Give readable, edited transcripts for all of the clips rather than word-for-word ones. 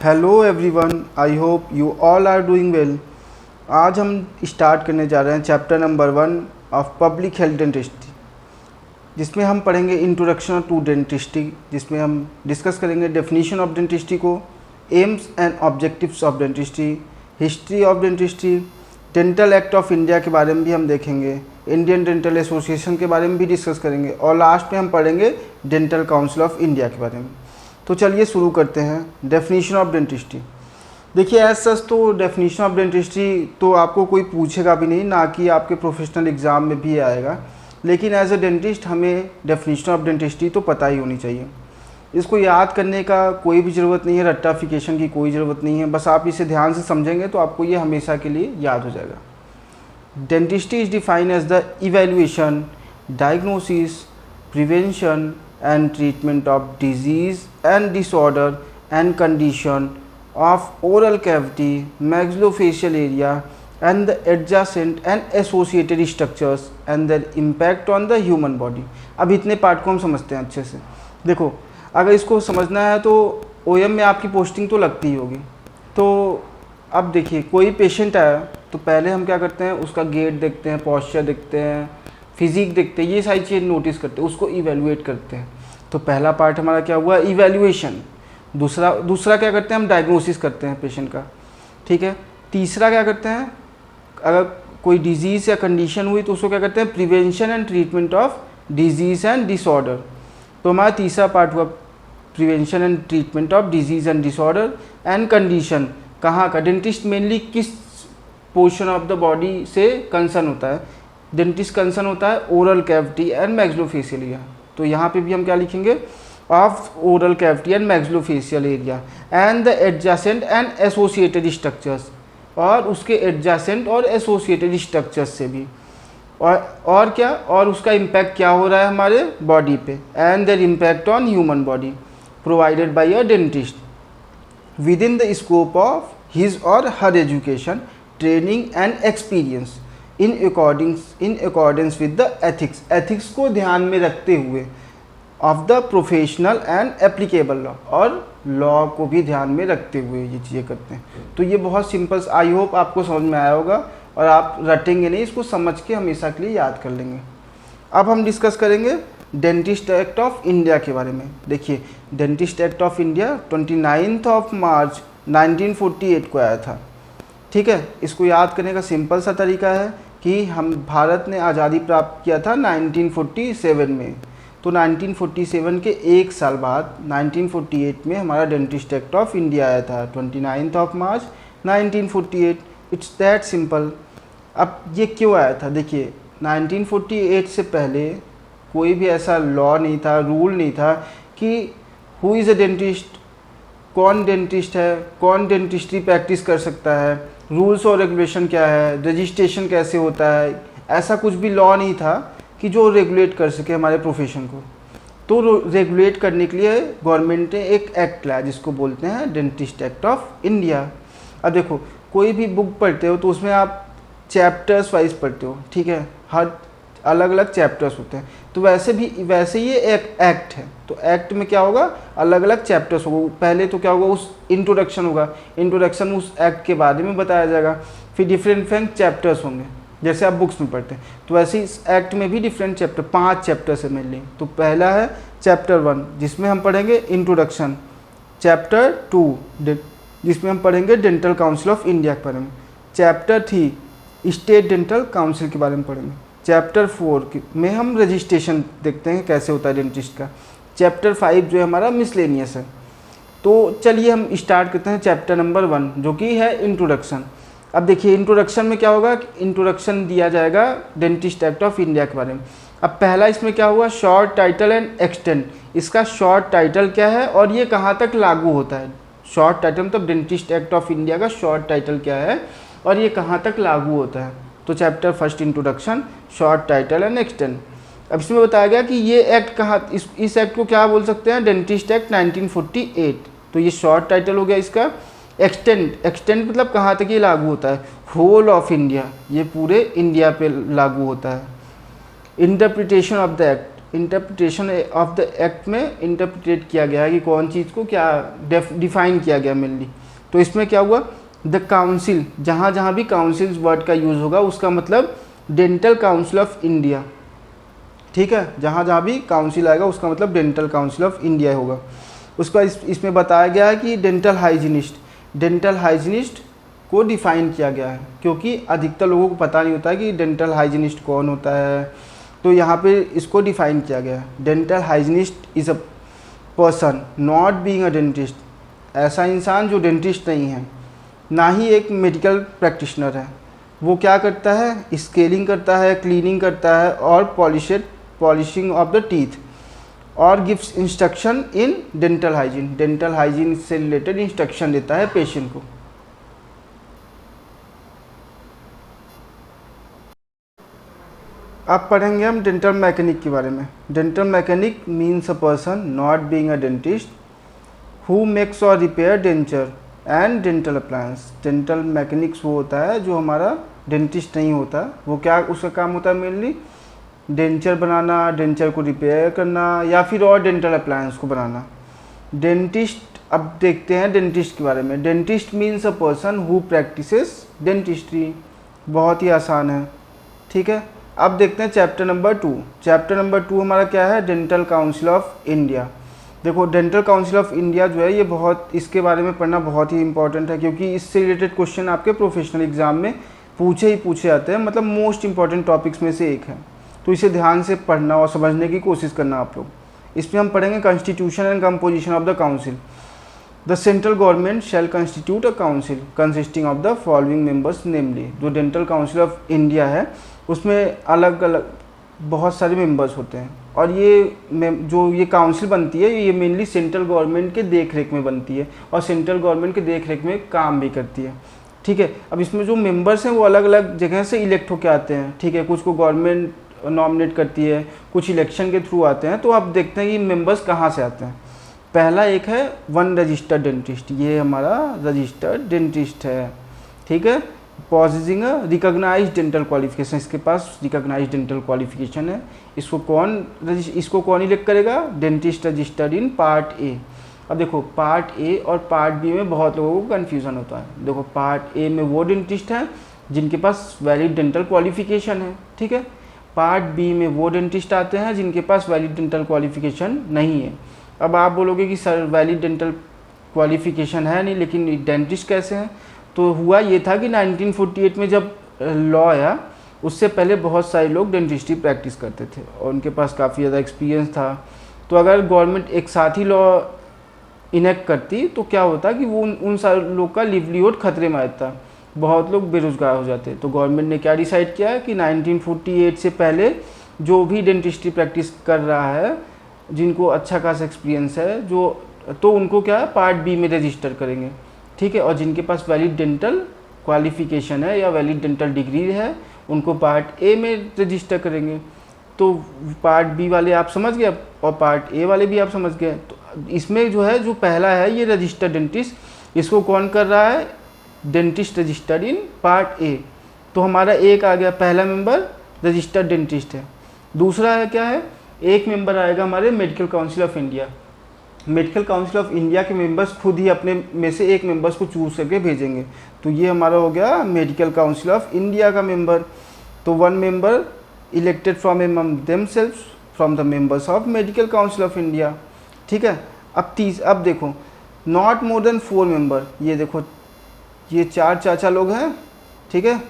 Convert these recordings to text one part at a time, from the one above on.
Hello everyone, I hope you all are doing well. आज हम start करने जा रहे हैं chapter number 1 of public health dentistry, जिसमें हम पढ़ेंगे इंट्रोडक्शन टू डेंटिस्ट्री, जिसमें हम डिस्कस करेंगे डेफिनेशन ऑफ डेंटिस्ट्री को, AIIMS and objectives of dentistry, history of dentistry, dental act of India के बारे में भी हम देखेंगे, इंडियन डेंटल एसोसिएशन के बारे में भी डिस्कस करेंगे और लास्ट में हम पढ़ेंगे डेंटल काउंसिल ऑफ इंडिया के बारे में। तो चलिए शुरू करते हैं। Definition of dentistry. देखिए एज सच तो डेफिनेशन ऑफ डेंटिस्ट्री तो आपको कोई पूछेगा भी नहीं, ना कि आपके प्रोफेशनल एग्ज़ाम में भी आएगा, लेकिन एज ए डेंटिस्ट हमें डेफिनेशन ऑफ डेंटिस्ट्री तो पता ही होनी चाहिए। इसको याद करने का कोई भी ज़रूरत नहीं है, रट्टाफिकेशन की कोई ज़रूरत नहीं है, बस आप इसे ध्यान से समझेंगे तो आपको ये हमेशा के लिए याद हो जाएगा। Dentistry is defined as the evaluation, diagnosis, prevention and treatment of disease and disorder and condition of oral cavity, maxillofacial area and the adjacent and associated structures and their impact on the human body। अब इतने part को हम समझते हैं अच्छे से। देखो अगर इसको समझना है तो ओएम में आपकी पोस्टिंग तो लगती ही होगी। तो अब देखिए कोई पेशेंट आया तो पहले हम क्या करते हैं, उसका गेट देखते हैं, पॉस्चर देखते हैं, फिजिक देखते हैं, ये सारी चीज़ नोटिस करते हैं, उसको इवेलुएट करते हैं। तो पहला पार्ट हमारा क्या हुआ, इवेल्युएशन। दूसरा क्या करते हैं, हम डायग्नोसिस करते हैं पेशेंट का, ठीक है। तीसरा क्या करते हैं, अगर कोई डिजीज़ या कंडीशन हुई तो उसको क्या करते हैं, prevention and treatment of disease and disorder. तो हमारा तीसरा पार्ट हुआ prevention and treatment of disease and disorder and condition. कहाँ का, डेंटिस्ट मेनली किस पोर्शन ऑफ द बॉडी से कंसर्न होता है, डेंटिस्ट कंसर्न होता है oral cavity and maxillofacial area. तो यहाँ पे भी हम क्या लिखेंगे, of oral cavity and maxillofacial area and the adjacent and associated structures, और उसके एडजेसेंट और एसोसिएटेड स्ट्रक्चर्स से भी, और क्या, और उसका इम्पैक्ट क्या हो रहा है हमारे बॉडी पे, and their impact on human body provided by a dentist within the scope of his और her education, training and experience in accordance with the ethics. Ethics को ध्यान में रखते हुए, of the professional and applicable law, और law को भी ध्यान में रखते हुए ये चीज़ें करते हैं। तो ये बहुत सिंपल, आई होप आपको समझ में आया होगा और आप रटेंगे नहीं, इसको समझ के हमेशा के लिए याद कर लेंगे। अब हम डिस्कस करेंगे डेंटिस्ट एक्ट ऑफ इंडिया के बारे में। देखिए डेंटिस्ट एक्ट ऑफ इंडिया 29 मार्च 1948 को आया था, ठीक है। इसको याद करने का सिंपल सा तरीका है कि हम भारत ने आज़ादी प्राप्त किया था 1947 में, तो 1947 के एक साल बाद 1948 में हमारा डेंटिस्ट एक्ट ऑफ इंडिया आया था, 29 मार्च 1948। It's that simple. अब ये क्यों आया था, देखिए 1948 से पहले कोई भी ऐसा लॉ नहीं था, रूल नहीं था कि हु इज़ अ डेंटिस्ट, कौन डेंटिस्ट है, कौन डेंटिस्ट्री प्रैक्टिस कर सकता है, रूल्स और रेगुलेशन क्या है, रजिस्ट्रेशन कैसे होता है, ऐसा कुछ भी लॉ नहीं था कि जो रेगुलेट कर सके हमारे प्रोफेशन को। तो रेगुलेट करने के लिए गवर्नमेंट ने एक एक्ट लाया जिसको बोलते हैं डेंटिस्ट एक्ट ऑफ इंडिया। अब देखो कोई भी बुक पढ़ते हो तो उसमें आप चैप्टर्स वाइज पढ़ते हो, ठीक है, हर अलग अलग चैप्टर्स होते हैं। तो वैसे ये एक एक्ट है, तो एक्ट में क्या होगा, अलग अलग चैप्टर्स होगा। पहले तो क्या होगा, उस इंट्रोडक्शन होगा, इंट्रोडक्शन उस एक्ट के बारे में बताया जाएगा, फिर डिफरेंट चैप्टर्स होंगे जैसे आप बुक्स में पढ़ते हैं। तो वैसे ही इस एक्ट में भी डिफरेंट चैप्टर, 5 चैप्टर्स है मेनली। तो पहला है चैप्टर 1 जिसमें हम पढ़ेंगे इंट्रोडक्शन, चैप्टर 2 जिसमें हम पढ़ेंगे डेंटल काउंसिल ऑफ इंडिया के बारे में, चैप्टर 3 स्टेट डेंटल काउंसिल के बारे में पढ़ेंगे, चैप्टर 4 में हम रजिस्ट्रेशन देखते हैं कैसे होता है डेंटिस्ट का, चैप्टर 5 जो है हमारा मिसलेनियस है। तो चलिए हम स्टार्ट करते हैं चैप्टर नंबर 1 जो कि है इंट्रोडक्शन। अब देखिए इंट्रोडक्शन में क्या होगा, इंट्रोडक्शन दिया जाएगा डेंटिस्ट एक्ट ऑफ इंडिया के बारे में। अब पहला इसमें क्या हुआ, शॉर्ट टाइटल एंड एक्सटेंड। इसका शॉर्ट टाइटल क्या है और ये कहाँ तक लागू होता है। शॉर्ट टाइटल मतलब डेंटिस्ट एक्ट ऑफ इंडिया का शॉर्ट टाइटल क्या है और ये कहाँ तक लागू होता है। तो chapter first introduction, short title and extend. अब इसमें बताया गया कि ये एक्ट कहाँ, इस एक्ट को क्या बोल सकते हैं, डेंटिस्ट एक्ट 1948। तो ये शॉर्ट टाइटल हो गया इसका। एक्सटेंड मतलब कहाँ तक ये लागू होता है, होल ऑफ इंडिया, ये पूरे इंडिया पे लागू होता है। Interpretation of the act, interpretation of the act में इंटरप्रिटेट किया गया है कि कौन चीज़ को क्या डिफाइन किया गया मेनली। तो इसमें क्या हुआ, द काउंसिल, जहाँ जहाँ भी काउंसिल वर्ड का यूज़ होगा उसका मतलब डेंटल काउंसिल ऑफ इंडिया, ठीक है, जहाँ जहाँ भी काउंसिल आएगा उसका मतलब डेंटल काउंसिल ऑफ इंडिया होगा। उसका इसमें बताया गया है कि डेंटल हाइजीनिस्ट को डिफ़ाइन किया गया है, क्योंकि अधिकतर लोगों को पता नहीं होता है कि डेंटल हाइजीनिस्ट कौन होता है। तो यहाँ पे इसको डिफ़ाइन किया गया है, dental hygienist is a person not being a dentist, ऐसा इंसान जो डेंटिस्ट नहीं है, ना ही एक मेडिकल प्रैक्टिशनर है। वो क्या करता है, स्केलिंग करता है, क्लीनिंग करता है और पॉलिशिंग ऑफ द टीथ, और gives instruction in dental hygiene से रिलेटेड इंस्ट्रक्शन देता है पेशेंट को। अब पढ़ेंगे हम डेंटल मैकेनिक के बारे में। Dental mechanic means a person not being a dentist who makes और repair denture and dental appliance. Dental mechanics वो होता है जो हमारा डेंटिस्ट नहीं होता, वो क्या उसका काम होता है मेनली डेंचर बनाना, डेंचर को रिपेयर करना या फिर और डेंटल अप्लायंस को बनाना। डेंटिस्ट, अब देखते हैं डेंटिस्ट के बारे में। Dentist means a person who practices dentistry, बहुत ही आसान है, ठीक है। अब देखते हैं चैप्टर नंबर 2। चैप्टर नंबर 2 हमारा क्या है, डेंटल काउंसिल ऑफ इंडिया। देखो डेंटल काउंसिल ऑफ इंडिया जो है ये बहुत, इसके बारे में पढ़ना बहुत ही इंपॉर्टेंट है, क्योंकि इससे रिलेटेड क्वेश्चन आपके प्रोफेशनल एग्जाम में पूछे जाते हैं, मतलब मोस्ट इंपॉर्टेंट टॉपिक्स में से एक है। तो इसे ध्यान से पढ़ना और समझने की कोशिश करना आप लोग। इसमें हम पढ़ेंगे constitution and composition of the council. The central government shall constitute a council consisting of the following members, namely. जो डेंटल काउंसिल ऑफ इंडिया है उसमें अलग अलग बहुत सारे मेंबर्स होते हैं, और ये काउंसिल बनती है ये मेनली सेंट्रल गवर्नमेंट के देख रेख में बनती है और सेंट्रल गवर्नमेंट के देख रेख में काम भी करती है, ठीक है। अब इसमें जो मेंबर्स हैं वो अलग अलग जगह से इलेक्ट होकर आते हैं, ठीक है। कुछ को गवर्नमेंट नॉमिनेट करती है, कुछ इलेक्शन के थ्रू आते हैं। तो आप देखते हैं कि मेंबर्स कहाँ से आते हैं। पहला एक है वन रजिस्टर्ड डेंटिस्ट, ये हमारा रजिस्टर्ड डेंटिस्ट है, ठीक है। पॉसेसिंग रिकॉग्नाइज्ड डेंटल क्वालिफिकेशन, इसके पास रिकॉग्नाइज्ड डेंटल क्वालिफिकेशन है। इसको कौन इलेक्ट करेगा, dentist registered in part A. अब देखो पार्ट ए और पार्ट बी में बहुत लोगों को कन्फ्यूज़न होता है। देखो पार्ट ए में वो डेंटिस्ट हैं जिनके पास वैलिड डेंटल क्वालिफिकेशन है, ठीक है। पार्ट बी में वो डेंटिस्ट आते हैं जिनके पास वैलिड डेंटल क्वालिफिकेशन नहीं है। अब आप बोलोगे कि सर वैलिड डेंटल क्वालिफिकेशन है नहीं, लेकिन डेंटिस्ट कैसे हैं? तो हुआ ये था कि 1948 में जब लॉ आया उससे पहले बहुत सारे लोग डेंटिस्ट्री प्रैक्टिस करते थे और उनके पास काफ़ी ज़्यादा एक्सपीरियंस था। तो अगर गवर्नमेंट एक साथ ही लॉ इनेक्ट करती तो क्या होता कि वो उन सारे लोग का लिवलीहुड खतरे में आता, बहुत लोग बेरोजगार हो जाते। तो गवर्नमेंट ने क्या डिसाइड किया कि 1948 से पहले जो भी डेंटिस्ट्री प्रैक्टिस कर रहा है, जिनको अच्छा खासा एक्सपीरियंस है, तो उनको क्या पार्ट बी में रजिस्टर करेंगे, ठीक है। और जिनके पास वैलिड डेंटल क्वालिफिकेशन है या वैलिड डेंटल डिग्री है उनको पार्ट ए में रजिस्टर करेंगे। तो पार्ट बी वाले आप समझ गए और पार्ट ए वाले भी आप समझ गए। तो इसमें जो है जो पहला है ये रजिस्टर्ड डेंटिस्ट, इसको कौन कर रहा है, dentist registered in part A. तो हमारा एक आ गया, पहला मेंबर रजिस्टर्ड डेंटिस्ट है। दूसरा है क्या है, एक मेंबर आएगा हमारे medical council of India. Medical council of India के मेंबर्स खुद ही अपने में से एक मेंबर्स को चूज करके भेजेंगे। तो ये हमारा हो गया मेडिकल काउंसिल ऑफ इंडिया का मेंबर। तो one member elected from among themselves from the members of medical council of India, ठीक है। अब देखो नॉट मोर देन 4 मेंबर, ये देखो ये 4 चाचा लोग हैं, ठीक है।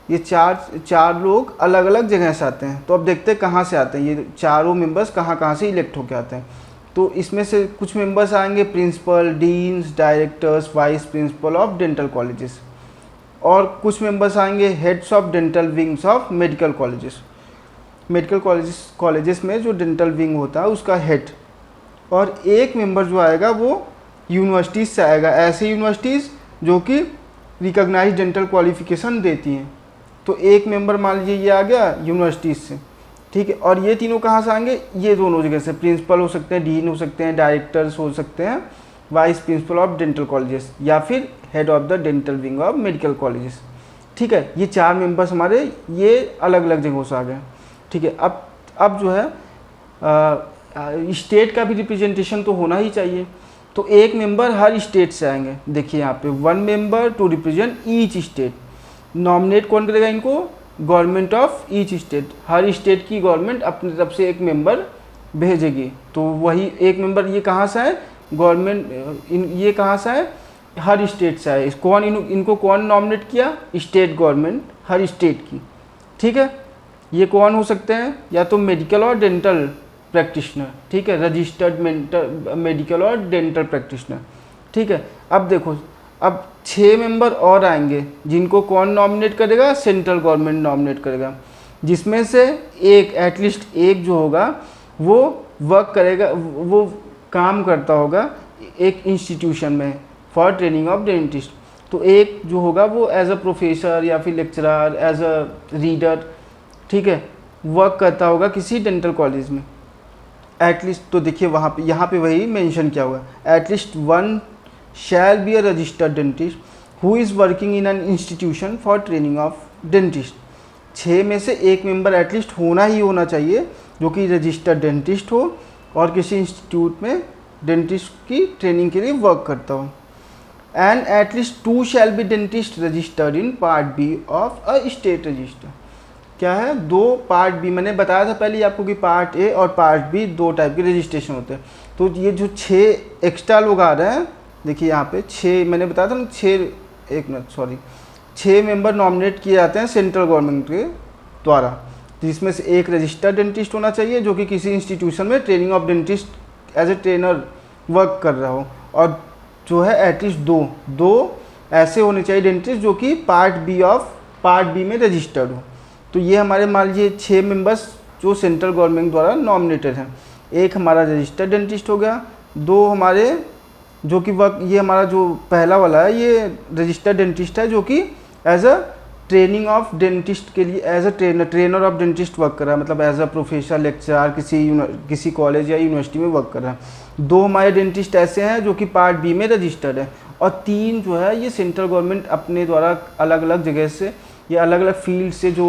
ये चार लोग अलग अलग जगह से आते हैं। तो अब देखते हैं कहाँ से आते हैं ये चारों मेंबर्स, कहाँ से इलेक्ट होकर आते हैं। तो इसमें से कुछ मेंबर्स आएंगे principal, deans, directors, vice principal of dental colleges, और कुछ मेंबर्स आएंगे heads of dental wings of medical colleges. Medical colleges में जो डेंटल विंग होता है उसका हेड, और एक मेंबर जो आएगा वो यूनिवर्सिटीज़ से आएगा, ऐसे यूनिवर्सिटीज़ जो कि रिकॉग्नाइज्ड डेंटल क्वालिफिकेशन देती हैं। तो एक मेंबर मान लीजिए ये आ गया यूनिवर्सिटीज़ से, ठीक है। और ये तीनों कहाँ से आएंगे, ये दोनों जगह से, प्रिंसिपल हो सकते हैं, डीन हो सकते हैं, डायरेक्टर्स हो सकते हैं, vice principal of dental colleges, या फिर head of the dental wing of medical ठीक है। ये 4 मेंबर्स हमारे ये अलग अलग जगहों से आ गए, ठीक है। अब जो है स्टेट का भी रिप्रेजेंटेशन तो होना ही चाहिए, तो एक मेंबर हर स्टेट से आएंगे। देखिए यहाँ पे 1 member to represent each state. Nominate कौन करेगा इनको? Government of each state. हर स्टेट की गवर्नमेंट अपनी तरफ से एक मेंबर भेजेगी, तो वही एक मेंबर ये कहाँ से है? गवर्नमेंट ये कहाँ से है? हर स्टेट से आए। कौन इनको कौन नॉमिनेट किया? स्टेट गवर्नमेंट, हर स्टेट की। ठीक है, ये कौन हो सकते हैं? या तो मेडिकल और डेंटल प्रैक्टिशनर, ठीक है, रजिस्टर्ड मेडिकल और डेंटल प्रैक्टिशनर। ठीक है, अब देखो, अब 6 मेंबर और आएंगे जिनको कौन नॉमिनेट करेगा? सेंट्रल गवर्नमेंट नॉमिनेट करेगा, जिसमें से एक एटलीस्ट एक जो होगा वो वर्क करेगा, वो काम करता होगा एक इंस्टीट्यूशन में फॉर ट्रेनिंग ऑफ डेंटिस्ट। तो एक जो होगा वो एज अ प्रोफेसर या फिर लेक्चरर, एज अ रीडर, ठीक है, वर्क करता होगा किसी डेंटल कॉलेज में एटलीस्ट। तो देखिए वहाँ पे, यहाँ पे वही मेंशन किया हुआ है, at least 1 shall be a registered dentist who is working in an institution for training of dentist. 6 में से एक मेंबर एटलीस्ट होना ही होना चाहिए जो कि रजिस्टर्ड डेंटिस्ट हो और किसी इंस्टीट्यूट में डेंटिस्ट की ट्रेनिंग के लिए वर्क करता हो। And at least 2 shall be dentist registered in part B of a state register. क्या है? 2 पार्ट बी, मैंने बताया था पहले आपको कि पार्ट ए और पार्ट बी 2 टाइप के रजिस्ट्रेशन होते हैं। तो ये जो 6 एक्स्ट्रा लोग आ रहे हैं, देखिए यहाँ पे 6, मैंने बताया था ना 6 मेंबर नॉमिनेट किए जाते हैं सेंट्रल गवर्नमेंट के द्वारा, जिसमें से एक रजिस्टर्ड डेंटिस्ट होना चाहिए जो कि किसी इंस्टीट्यूशन में training of dentist as a trainer work कर रहा हो, और जो है एटलीस्ट 2 ऐसे होने चाहिए डेंटिस्ट जो कि पार्ट बी में रजिस्टर्ड हो। तो ये हमारे मान लीजिए 6 मेंबर्स जो सेंट्रल गवर्नमेंट द्वारा नॉमिनेटेड हैं। एक हमारा रजिस्टर्ड डेंटिस्ट हो गया, 2 हमारे जो कि वर्क, ये हमारा जो पहला वाला है ये रजिस्टर्ड डेंटिस्ट है जो कि as a training of dentist के लिए as a trainer of dentist work कर रहा है, मतलब एज अ प्रोफेसर लेक्चरर किसी कॉलेज या यूनिवर्सिटी में वर्क कर रहा है। 2 हमारे डेंटिस्ट ऐसे हैं जो कि पार्ट बी में रजिस्टर्ड है, और 3 जो है ये सेंट्रल गवर्नमेंट अपने द्वारा अलग अलग जगह से या अलग अलग फील्ड से जो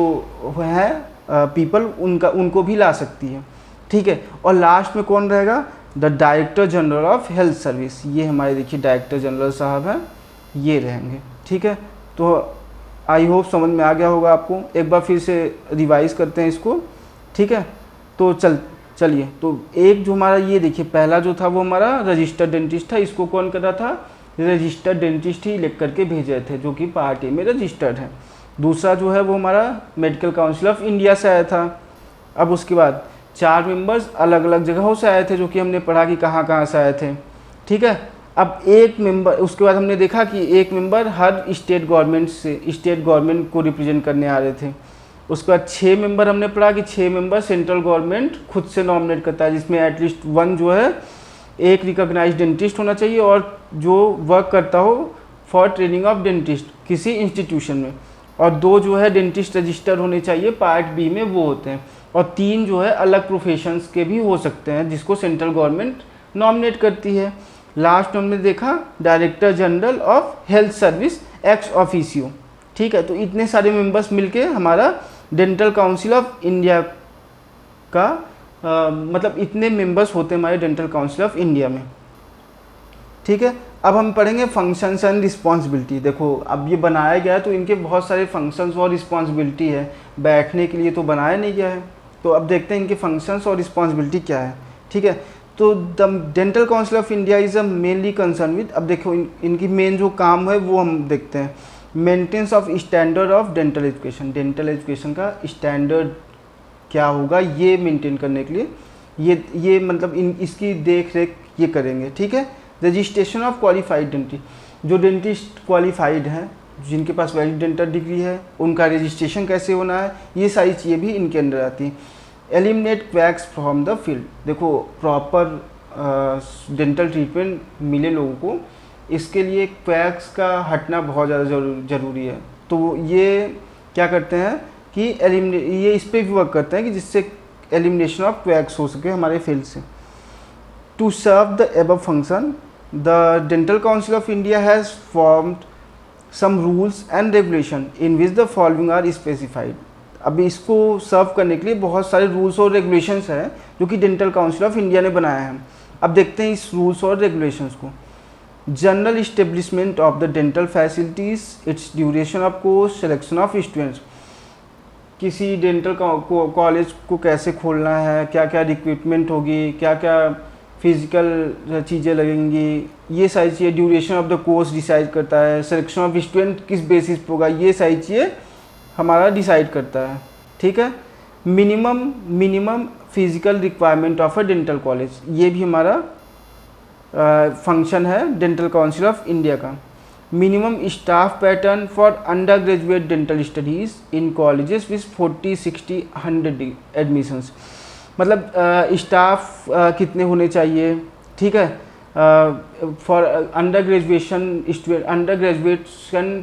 है पीपल उनको भी ला सकती है। ठीक है, और लास्ट में कौन रहेगा? The director general of health service. ये हमारे देखिए डायरेक्टर जनरल साहब हैं, ये रहेंगे। ठीक है, तो आई होप समझ में आ गया होगा आपको। एक बार फिर से रिवाइज करते हैं इसको। ठीक है, तो चलिए, तो एक जो हमारा ये देखिए पहला जो था वो हमारा रजिस्टर्ड डेंटिस्ट था, इसको कौन कर रहा था? रजिस्टर्ड डेंटिस्ट ही लिख करके भेजे थे जो कि पार्ट ए में रजिस्टर्ड है। दूसरा जो है वो हमारा मेडिकल काउंसिल ऑफ इंडिया से आया था। अब उसके बाद 4 मेंबर्स अलग अलग जगहों से आए थे जो कि हमने पढ़ा कि कहाँ कहाँ से आए थे। ठीक है, अब एक मेंबर, उसके बाद हमने देखा कि एक मेंबर हर स्टेट गवर्नमेंट को रिप्रेजेंट करने आ रहे थे। उसके बाद 6 मेंबर हमने पढ़ा कि 6 मेंबर सेंट्रल गवर्नमेंट खुद से नॉमिनेट करता है, जिसमें एटलीस्ट 1 जो है एक रिकॉग्नाइज्ड डेंटिस्ट होना चाहिए और जो वर्क करता हो फॉर ट्रेनिंग ऑफ डेंटिस्ट किसी इंस्टीट्यूशन में, और 2 जो है डेंटिस्ट रजिस्टर होने चाहिए, पार्ट बी में वो होते हैं, और 3 जो है अलग प्रोफेशंस के भी हो सकते हैं जिसको सेंट्रल गवर्नमेंट नॉमिनेट करती है। लास्ट में हमने देखा director general of health service ex officio. ठीक है, तो इतने सारे मेंबर्स मिलके हमारा डेंटल काउंसिल ऑफ इंडिया का मतलब इतने मेंबर्स होते हैं हमारे डेंटल काउंसिल ऑफ इंडिया में। ठीक है, अब हम पढ़ेंगे फंक्शंस एंड रिस्पॉन्सिबिलिटी। देखो अब ये बनाया गया है तो इनके बहुत सारे फंक्शंस और रिस्पॉन्सिबिलिटी है, बैठने के लिए तो बनाया नहीं गया है। तो अब देखते हैं इनके फंक्शंस और रिस्पॉन्सिबिलिटी क्या है। ठीक है, तो the dental council of India is a mainly concern with, अब देखो इनकी मेन जो काम है वो हम देखते हैं, maintenance of standard of dental education. Dental education का स्टैंडर्ड क्या होगा ये मेंटेन करने के लिए ये मतलब इसकी देख रेख ये करेंगे। ठीक है, रजिस्ट्रेशन ऑफ क्वालिफाइड डेंटिस्ट, जो डेंटिस्ट क्वालिफाइड हैं जिनके पास वैलिड डेंटल डिग्री है उनका रजिस्ट्रेशन कैसे होना है, ये सारी चीज़ें भी इनके अंदर आती हैं। Eliminate quacks from the field, देखो प्रॉपर डेंटल ट्रीटमेंट मिले लोगों को, इसके लिए क्वैक्स का हटना बहुत ज़्यादा ज़रूरी है। तो ये क्या करते हैं कि ये इस पर भी वर्क करते हैं कि जिससे एलिमिनेशन ऑफ क्वैक्स हो सके हमारे फील्ड से। To serve the above function the dental council of India has formed some rules and regulation in which the following are specified। अब इसको सर्व करने के लिए बहुत सारे रूल्स और रेगुलेशंस हैं जो कि डेंटल काउंसिल ऑफ इंडिया ने बनाया है। अब देखते हैं इस रूल्स और रेगुलेशंस को। General establishment of the dental facilities, it's duration of course, selection of students, किसी डेंटल कॉलेज को कैसे खोलना है, क्या क्या रिक्रूटमेंट होगी, क्या क्या फिजिकल चीज़ें लगेंगी, ये सारी चीज़ें, duration of the course decide करता है, सिलेक्शन ऑफ स्टूडेंट किस बेसिस पर होगा, ये सारी चीज़ें हमारा डिसाइड करता है। ठीक है। Minimum physical requirement of a dental college, ये भी हमारा फंक्शन है डेंटल काउंसिल ऑफ इंडिया का। Minimum staff pattern for under graduate dental studies in colleges with 40, 60, 100 admissions, मतलब स्टाफ कितने होने चाहिए। ठीक है। फॉर अंडर ग्रेजुएशन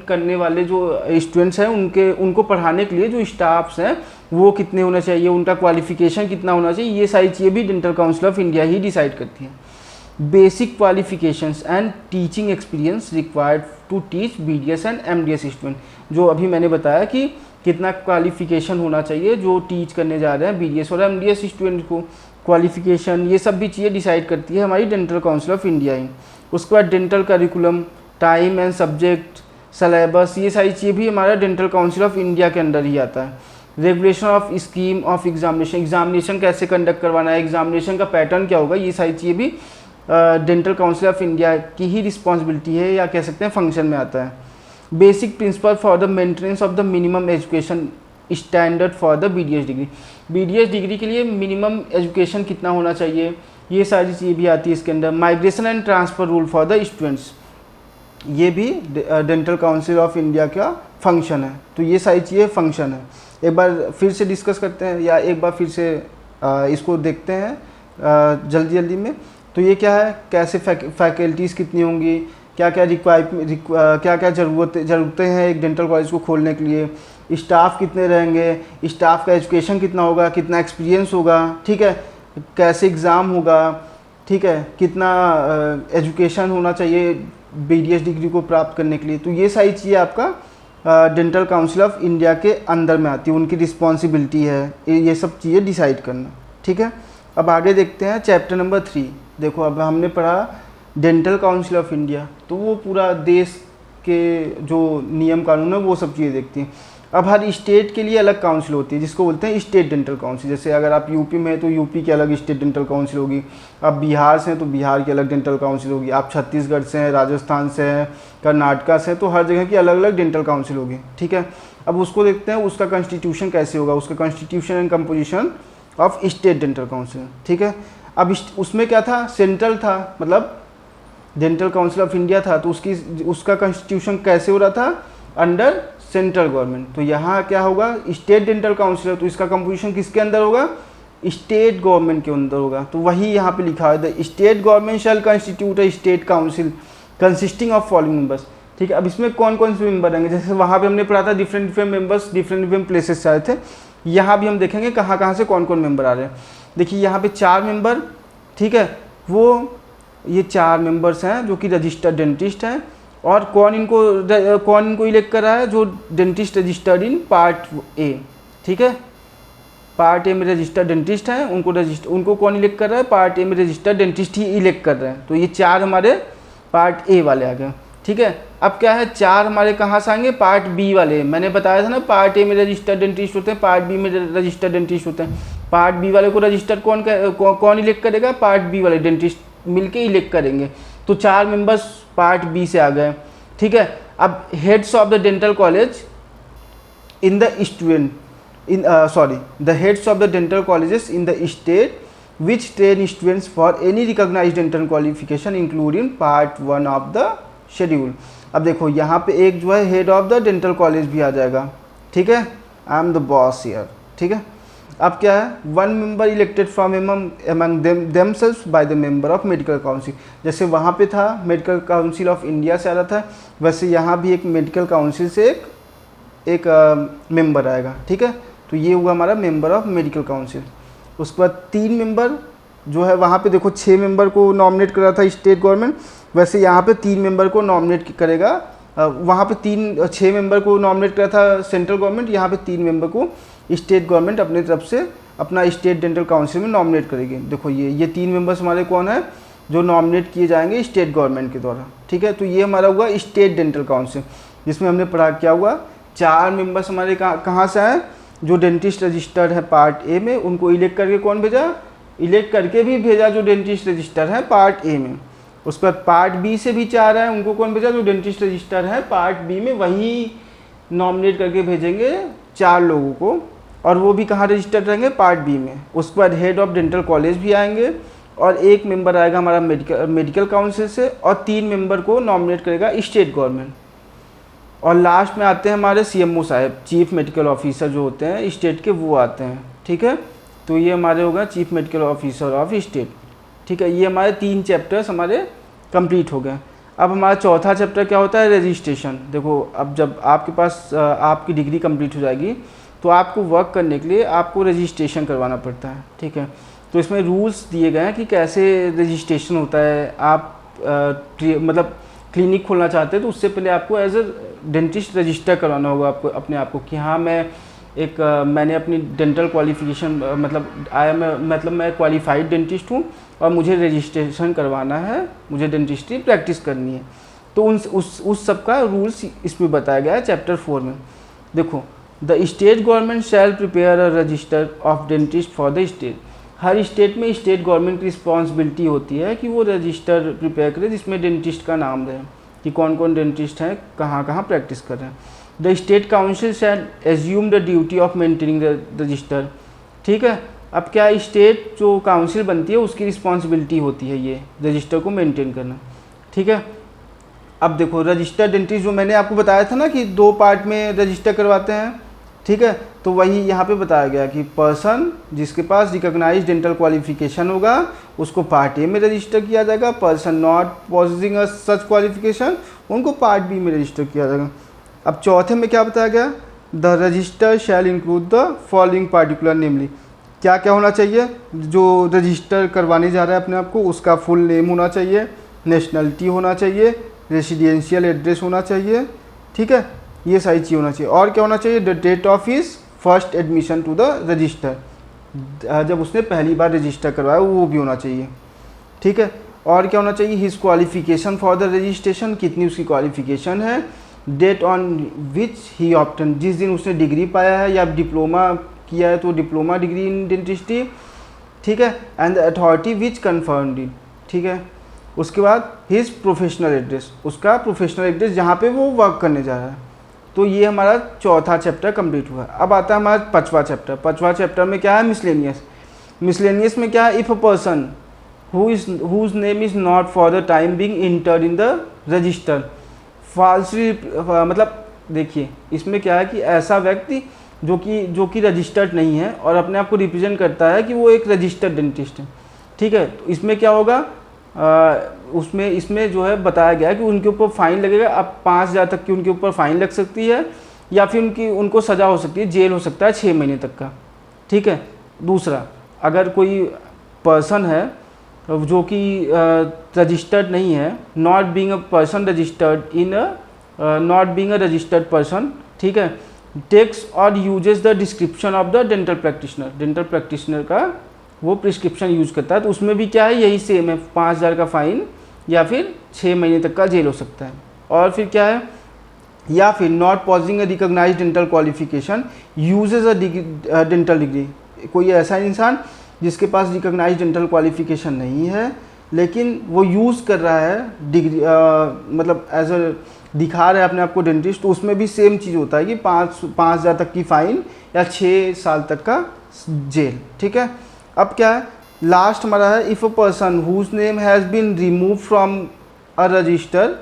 करने वाले जो स्टूडेंट्स हैं उनको पढ़ाने के लिए जो स्टाफ्स हैं वो कितने होना चाहिए, उनका क्वालिफिकेशन कितना होना चाहिए, ये सारी चीज़ें भी डेंटल काउंसिल ऑफ इंडिया ही डिसाइड करती हैं। Basic qualifications and teaching experience required to teach BDS and MDS student, जो अभी मैंने बताया कि कितना क्वालिफिकेशन होना चाहिए जो टीच करने जा रहे हैं BDS और MDS स्टूडेंट को, क्वालिफिकेशन ये सब भी चीज़ें डिसाइड करती है हमारी डेंटल काउंसिल ऑफ इंडिया ही। उसके बाद dental curriculum, time and subject, syllabus, ये सारी चीज़ें भी हमारा डेंटल काउंसिल ऑफ इंडिया के अंदर ही आता है। Regulation of scheme of examination कैसे कंडक्ट करवाना है, एग्जामिनेशन का पैटर्न क्या होगा, ये सारी चीज़ें भी डेंटल काउंसिल ऑफ इंडिया की ही रिस्पॉन्सिबिलिटी है या कह सकते हैं फंक्शन में आता है। Basic principle for the maintenance of the minimum education standard for the BDS degree, BDS degree के लिए मिनिमम एजुकेशन कितना होना चाहिए, ये सारी चीज़ें भी आती है इसके अंदर। Migration and transfer rule for the students, ये भी डेंटल काउंसिल ऑफ इंडिया का फंक्शन है। तो ये सारी चीज़ें फंक्शन है। एक बार फिर से डिस्कस करते हैं या एक बार फिर से इसको देखते हैं जल्दी में। तो ये क्या है, कैसे फैकल्टीज़ कितनी होंगी, क्या क्या ज़रूरतें हैं एक डेंटल कॉलेज को खोलने के लिए, स्टाफ कितने रहेंगे, स्टाफ का एजुकेशन कितना होगा, कितना एक्सपीरियंस होगा। ठीक है। कैसे एग्ज़ाम होगा। ठीक है। कितना एजुकेशन होना चाहिए BDS डिग्री को प्राप्त करने के लिए। तो ये सारी चीज़ें आपका डेंटल काउंसिल ऑफ इंडिया के अंदर में आती है, उनकी रिस्पॉन्सिबिलिटी है ये सब चीज़ें डिसाइड करना। ठीक है। अब आगे देखते हैं चैप्टर नंबर 3। देखो अब हमने पढ़ा डेंटल काउंसिल ऑफ इंडिया, तो वो पूरा देश के जो नियम कानून है वो सब चीज़ें देखती हैं। अब हर स्टेट के लिए अलग काउंसिल होती है जिसको बोलते हैं स्टेट डेंटल काउंसिल। जैसे अगर आप यूपी में हैं तो यूपी की अलग स्टेट डेंटल काउंसिल होगी, आप बिहार से हैं तो बिहार की अलग डेंटल काउंसिल होगी, आप छत्तीसगढ़ से हैं, राजस्थान से हैं, कर्नाटका से हैं, तो हर जगह की अलग अलग डेंटल काउंसिल होगी। ठीक है। अब उसको देखते हैं उसका कॉन्स्टिट्यूशन कैसे होगा, उसका constitution and composition of state dental council. ठीक है। अब उसमें क्या था, सेंट्रल था, मतलब डेंटल काउंसिल ऑफ इंडिया था, तो उसका कॉन्स्टिट्यूशन कैसे हो रहा था, अंडर सेंट्रल गवर्नमेंट। तो यहाँ क्या होगा, स्टेट डेंटल काउंसिल है, तो इसका कंपोजिशन किसके अंदर होगा, स्टेट गवर्नमेंट के अंदर होगा। तो वही यहाँ पे लिखा है, the state government shall constitute a state council consisting of following members. ठीक है। अब इसमें कौन कौन से मेंबर रहेंगे, जैसे वहाँ पे हमने पढ़ा था डिफरेंट मेंबर्स डिफरेंट प्लेसेस से आए थे, यहाँ भी हम देखेंगे कहाँ कहाँ से कौन कौन मेंबर आ रहे हैं। देखिए यहाँ पे 4 मेंबर, ठीक है, वो ये 4 मेंबर्स हैं जो कि रजिस्टर्ड डेंटिस्ट हैं। और कौन इनको इलेक्ट कर रहा है, जो dentist registered in part A। ठीक है। पार्ट A में रजिस्टर्ड डेंटिस्ट हैं, उनको कौन इलेक्ट कर रहा है, पार्ट A में रजिस्टर्ड डेंटिस्ट ही इलेक्ट कर रहे हैं। तो ये 4 हमारे पार्ट A वाले आ गए। ठीक है। अब क्या है, 4 हमारे कहाँ से आएंगे, पार्ट B वाले। मैंने बताया था ना, पार्ट A में रजिस्टर्ड डेंटिस्ट होते हैं, पार्ट B में रजिस्टर्ड डेंटिस्ट होते हैं। पार्ट B वाले को रजिस्टर्ड कौन इलेक्ट करेगा, पार्ट B वाले डेंटिस्ट मिलके इलेक्ट करेंगे। तो 4 मेंबर्स पार्ट B से आ गए। ठीक है। अब heads of the dental college in the the heads of the dental colleges in the state which train students for any recognised dental qualification include in part 1 of the schedule. अब देखो यहाँ पे एक जो है head of the dental college भी आ जाएगा। ठीक है। I am the boss here. ठीक है। अब क्या है, 1 member elected from among themselves by the member of medical council. जैसे वहाँ पे था मेडिकल काउंसिल ऑफ इंडिया से आ रहा था, वैसे यहाँ भी एक मेडिकल काउंसिल से एक मेंबर आएगा। ठीक है। तो ये हुआ हमारा मेंबर ऑफ मेडिकल काउंसिल। उसके बाद 3 मेंबर जो है, वहाँ पे देखो 6 मेंबर को नॉमिनेट कर रहा था स्टेट गवर्नमेंट, वैसे यहाँ पे 3 मेंबर को नॉमिनेट करेगा। वहाँ पे 6 मेंबर को नॉमिनेट करा था सेंट्रल गवर्नमेंट, यहाँ पे 3 मेंबर को स्टेट गवर्नमेंट अपनी तरफ से अपना स्टेट डेंटल काउंसिल में नॉमिनेट करेगी। देखो ये 3 मेंबर्स हमारे कौन है जो नॉमिनेट किए जाएंगे स्टेट गवर्नमेंट के द्वारा, ठीक है। तो ये हमारा हुआ स्टेट डेंटल काउंसिल, जिसमें हमने पढ़ा क्या हुआ, 4 मेंबर्स हमारे कहाँ से आए, जो डेंटिस्ट रजिस्टर्ड है पार्ट ए में, उनको इलेक्ट करके कौन भेजा, इलेक्ट करके भी भेजा जो डेंटिस्ट रजिस्टर है पार्ट ए में। उसके बाद पार्ट बी से भी 4 है, उनको कौन भेजा, जो डेंटिस्ट रजिस्टर है पार्ट बी में, वही नॉमिनेट करके भेजेंगे 4 लोगों को, और वो भी कहाँ रजिस्टर्ड रहेंगे, पार्ट बी में। उसके बाद हेड ऑफ डेंटल कॉलेज भी आएंगे, और 1 मेंबर आएगा हमारा मेडिकल काउंसिल से, और 3 मेंबर को नॉमिनेट करेगा स्टेट गवर्नमेंट। और लास्ट में आते हैं हमारे CMO साहब, चीफ मेडिकल ऑफिसर जो होते हैं स्टेट के, वो आते हैं, ठीक है। तो ये हमारे होगा chief medical officer of state, ठीक है। ये हमारे 3 चैप्टर्स हमारे कंप्लीट हो गए। अब हमारा चौथा चैप्टर क्या होता है, रजिस्ट्रेशन। देखो अब जब आपके पास आपकी डिग्री कंप्लीट हो जाएगी तो आपको वर्क करने के लिए आपको रजिस्ट्रेशन करवाना पड़ता है, ठीक है। तो इसमें रूल्स दिए गए हैं कि कैसे रजिस्ट्रेशन होता है। आप मतलब क्लिनिक खोलना चाहते हैं तो उससे पहले आपको एज ए डेंटिस्ट रजिस्टर करवाना होगा आपको अपने आप को, कि हाँ मैंने अपनी डेंटल क्वालिफिकेशन मतलब मैं क्वालिफाइड डेंटिस्ट हूँ और मुझे रजिस्ट्रेशन करवाना है, मुझे डेंटिस्ट्री प्रैक्टिस करनी है। तो उस सब का रूल्स इसमें बताया गया है चैप्टर 4 में। देखो, the state government shell prepare a resistor of dentist for the state. हर स्टेट में स्टेट गवर्नमेंट की रिस्पॉन्सिबिलिटी होती है कि वो रजिस्टर प्रिपेयर करे जिसमें डेंटिस्ट का नाम रहे, कि कौन कौन डेंटिस्ट हैं, कहाँ कहाँ प्रैक्टिस कर रहे हैं। The state council shall assume the duty of maintaining the register, ठीक है। अब क्या स्टेट जो काउंसिल बनती है उसकी रिस्पॉन्सिबिलिटी होती है ये रजिस्टर को मेंटेन करना, ठीक है। अब देखो, रजिस्टर डेंटिस्ट जो मैंने आपको बताया था ना कि 2 पार्ट में रजिस्टर करवाते हैं, ठीक है। तो वही यहाँ पे बताया गया कि पर्सन जिसके पास रिकॉग्नाइज्ड डेंटल क्वालिफिकेशन होगा उसको पार्ट ए में रजिस्टर किया जाएगा, person not possessing a such qualification उनको पार्ट बी में रजिस्टर किया जाएगा। अब चौथे में क्या बताया गया, the register shall include the following particular, namely क्या क्या होना चाहिए, जो रजिस्टर करवाने जा रहा है अपने आप को उसका फुल नेम होना चाहिए, नेशनलिटी होना चाहिए, रेसिडेंशियल एड्रेस होना चाहिए, ठीक है। ये सारी चीज़ होना चाहिए। और क्या होना चाहिए, the date of his first admission to the register, जब उसने पहली बार रजिस्टर करवाया वो भी होना चाहिए, ठीक है। और क्या होना चाहिए, his qualification for the registration, कितनी उसकी क्वालिफिकेशन है, date on which he obtain, जिस दिन उसने डिग्री पाया है या डिप्लोमा किया है तो डिप्लोमा डिग्री इन डेंटिस्ट्री, ठीक है। And the authority which confirmed it, ठीक है। उसके बाद हिज प्रोफेशनल एड्रेस, उसका प्रोफेशनल एड्रेस जहाँ पे वो वर्क करने जा रहा है। तो ये हमारा चौथा चैप्टर कंप्लीट हुआ। अब आता है हमारा 5वां चैप्टर। 5वां चैप्टर में क्या है, मिसलेनियस। मिसलेनियस में क्या है, if a person whose name is not for the time being entered in the register falsely, मतलब देखिए इसमें क्या है कि ऐसा व्यक्ति जो कि रजिस्टर्ड नहीं है और अपने आप को रिप्रेजेंट करता है कि वो एक रजिस्टर्ड डेंटिस्ट है, ठीक है। तो इसमें क्या होगा, इसमें जो है बताया गया है कि उनके ऊपर फ़ाइन लगेगा। अब 5,000 तक की उनके ऊपर फ़ाइन लग सकती है, या फिर उनको सज़ा हो सकती है, जेल हो सकता है 6 महीने तक का, ठीक है। दूसरा, अगर कोई पर्सन है जो कि रजिस्टर्ड नहीं है, not being a person registered in not being a registered person, ठीक है, टेक्स और uses the description of the dental practitioner, dental practitioner का वो प्रिस्क्रिप्शन यूज़ करता है, तो उसमें भी क्या है, यही सेम है, 5,000 का फ़ाइन या फिर 6 महीने तक का जेल हो सकता है। और फिर क्या है, या फिर not possessing a recognised dental qualification uses a dental degree, कोई ऐसा इंसान जिसके पास रिकॉग्नाइज्ड डेंटल क्वालिफिकेशन नहीं है लेकिन वो यूज़ कर रहा है डिग्री, मतलब एज अ दिखा रहा है अपने आप को डेंटिस्ट, तो उसमें भी सेम चीज़ होता है कि 5,000 तक की फ़ाइन या 6 साल तक का जेल, ठीक है। अब क्या है, लास्ट हमारा है, if a person whose name has been remove from a register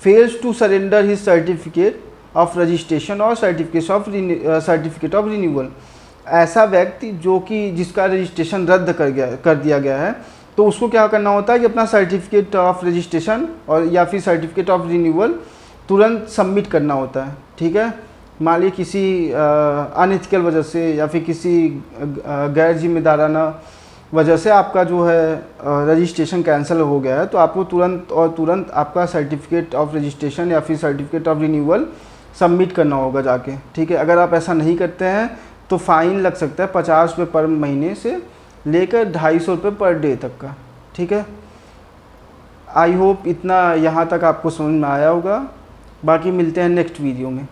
fails to surrender his certificate of registration और सर्टिफिकेट ऑफ रिन्यूअल, ऐसा व्यक्ति जो कि जिसका रजिस्ट्रेशन रद्द कर दिया गया है, तो उसको क्या करना होता है कि अपना सर्टिफिकेट ऑफ रजिस्ट्रेशन और या फिर सर्टिफिकेट ऑफ रिन्यूअल तुरंत सबमिट करना होता है, ठीक है। मान लीजिए किसी अनएथिकल वजह से या फिर किसी गैर जिम्मेदाराना वजह से आपका जो है रजिस्ट्रेशन कैंसिल हो गया है, तो आपको तुरंत आपका सर्टिफिकेट ऑफ रजिस्ट्रेशन या फिर सर्टिफिकेट ऑफ रिन्यूअल सबमिट करना होगा जाके, ठीक है। अगर आप ऐसा नहीं करते हैं तो फ़ाइन लग सकता है 50 रुपये पर महीने से लेकर 250 रुपये पर डे तक का। ठीक है, आई होप इतना यहाँ तक आपको समझ में आया होगा। बाकी मिलते हैं नेक्स्ट वीडियो में।